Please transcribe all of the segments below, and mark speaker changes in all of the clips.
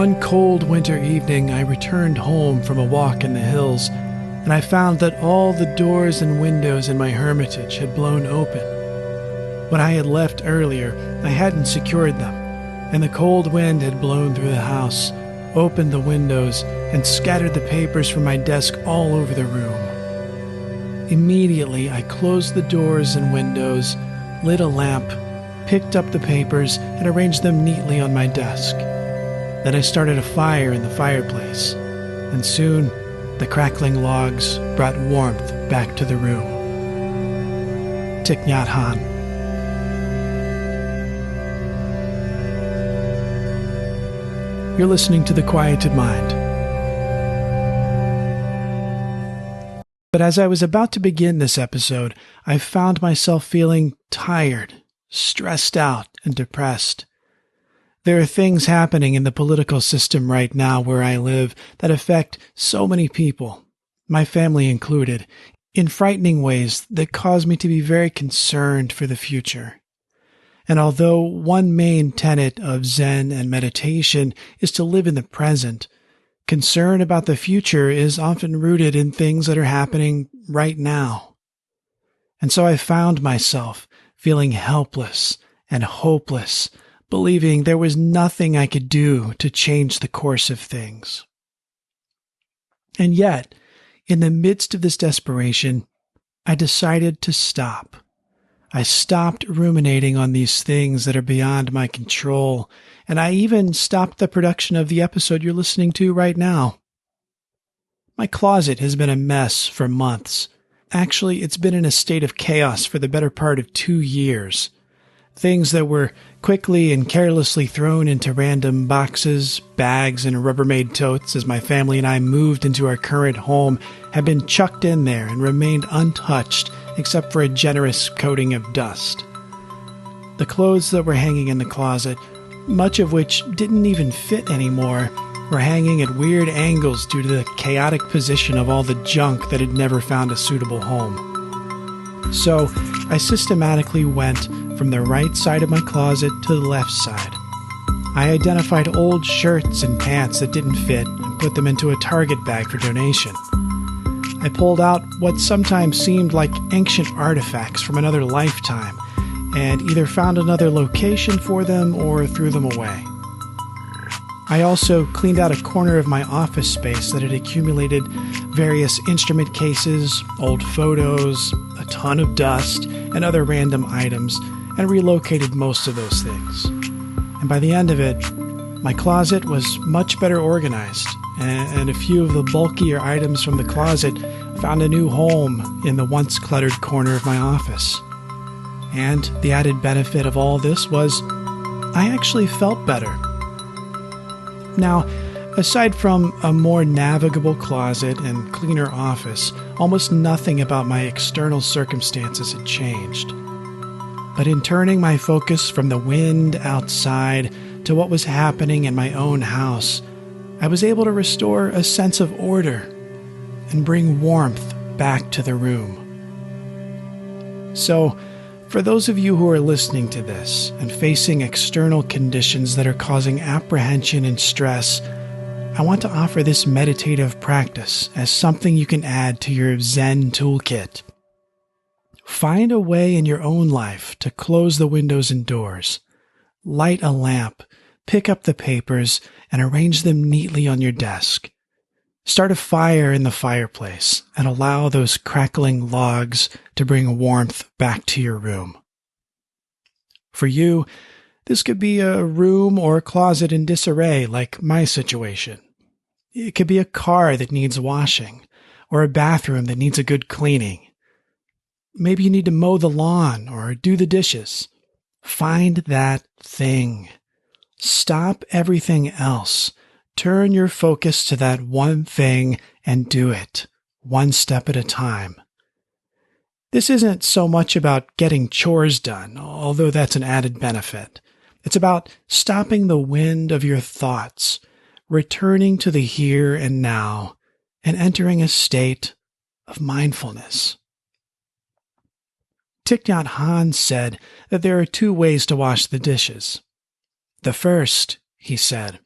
Speaker 1: One cold winter evening, I returned home from a walk in the hills, and I found that all the doors and windows in my hermitage had blown open. When I had left earlier, I hadn't secured them, and the cold wind had blown through the house, opened the windows, and scattered the papers from my desk all over the room. Immediately, I closed the doors and windows, lit a lamp, picked up the papers, and arranged them neatly on my desk. Then I started a fire in the fireplace, and soon the crackling logs brought warmth back to the room. Thich Nhat Hanh. You're listening to The Quieted Mind. But as I was about to begin this episode, I found myself feeling tired, stressed out, and depressed. There are things happening in the political system right now where I live that affect so many people, my family included, in frightening ways that cause me to be very concerned for the future. And although one main tenet of Zen and meditation is to live in the present, concern about the future is often rooted in things that are happening right now. And so I found myself feeling helpless and hopeless, believing there was nothing I could do to change the course of things. And yet, in the midst of this desperation, I decided to stop. I stopped ruminating on these things that are beyond my control, and I even stopped the production of the episode you're listening to right now. My closet has been a mess for months. Actually, it's been in a state of chaos for the better part of 2 years. Things that were quickly and carelessly thrown into random boxes, bags, and Rubbermaid totes as my family and I moved into our current home have been chucked in there and remained untouched except for a generous coating of dust. The clothes that were hanging in the closet, much of which didn't even fit anymore, were hanging at weird angles due to the chaotic position of all the junk that had never found a suitable home. So I systematically went from the right side of my closet to the left side. I identified old shirts and pants that didn't fit and put them into a Target bag for donation. I pulled out what sometimes seemed like ancient artifacts from another lifetime and either found another location for them or threw them away. I also cleaned out a corner of my office space that had accumulated various instrument cases, old photos, a ton of dust, and other random items, and relocated most of those things. And by the end of it, my closet was much better organized, and a few of the bulkier items from the closet found a new home in the once cluttered corner of my office. And the added benefit of all this was I actually felt better. Now, aside from a more navigable closet and cleaner office, almost nothing about my external circumstances had changed. But in turning my focus from the wind outside to what was happening in my own house, I was able to restore a sense of order and bring warmth back to the room. So, for those of you who are listening to this and facing external conditions that are causing apprehension and stress, I want to offer this meditative practice as something you can add to your Zen toolkit. Find a way in your own life to close the windows and doors, light a lamp, pick up the papers, and arrange them neatly on your desk. Start a fire in the fireplace and allow those crackling logs to bring warmth back to your room. For you, this could be a room or a closet in disarray like my situation. It could be a car that needs washing or a bathroom that needs a good cleaning. Maybe you need to mow the lawn or do the dishes. Find that thing. Stop everything else. Turn your focus to that one thing and do it, one step at a time. This isn't so much about getting chores done, although that's an added benefit. It's about stopping the wind of your thoughts, returning to the here and now, and entering a state of mindfulness. Thich Nhat Hanh said that there are 2 ways to wash the dishes. The first, he said,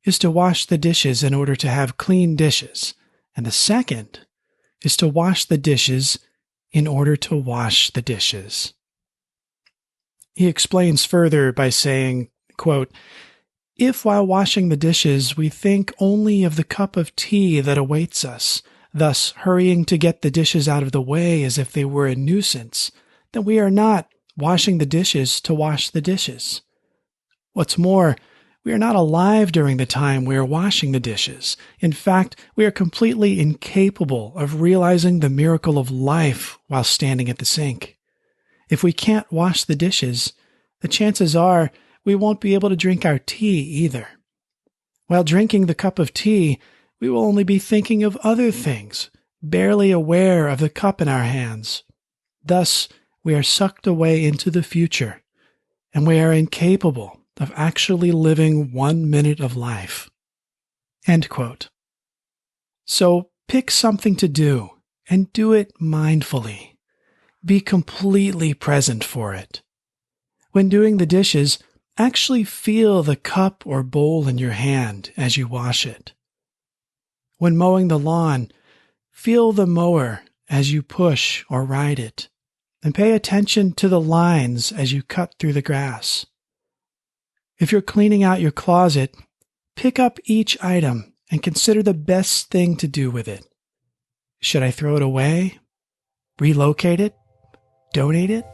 Speaker 1: is to wash the dishes in order to have clean dishes, and the second is to wash the dishes in order to wash the dishes. He explains further by saying, quote, "If while washing the dishes we think only of the cup of tea that awaits us, thus hurrying to get the dishes out of the way as if they were a nuisance, then we are not washing the dishes to wash the dishes. What's more, we are not alive during the time we are washing the dishes. In fact, we are completely incapable of realizing the miracle of life while standing at the sink. If we can't wash the dishes, the chances are we won't be able to drink our tea either. While drinking the cup of tea, we will only be thinking of other things, barely aware of the cup in our hands. Thus, we are sucked away into the future, and we are incapable of actually living 1 minute of life." End quote. So pick something to do, and do it mindfully. Be completely present for it. When doing the dishes, actually feel the cup or bowl in your hand as you wash it. When mowing the lawn, feel the mower as you push or ride it, and pay attention to the lines as you cut through the grass. If you're cleaning out your closet, pick up each item and consider the best thing to do with it. Should I throw it away? Relocate it? Donate it?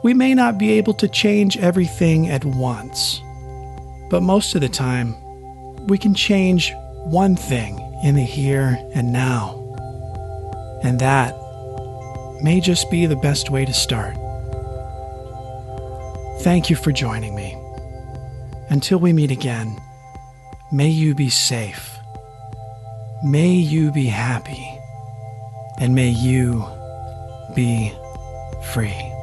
Speaker 1: We may not be able to change everything at once, but most of the time, we can change one thing in the here and now. And that may just be the best way to start. Thank you for joining me. Until we meet again, may you be safe, may you be happy, and may you be free.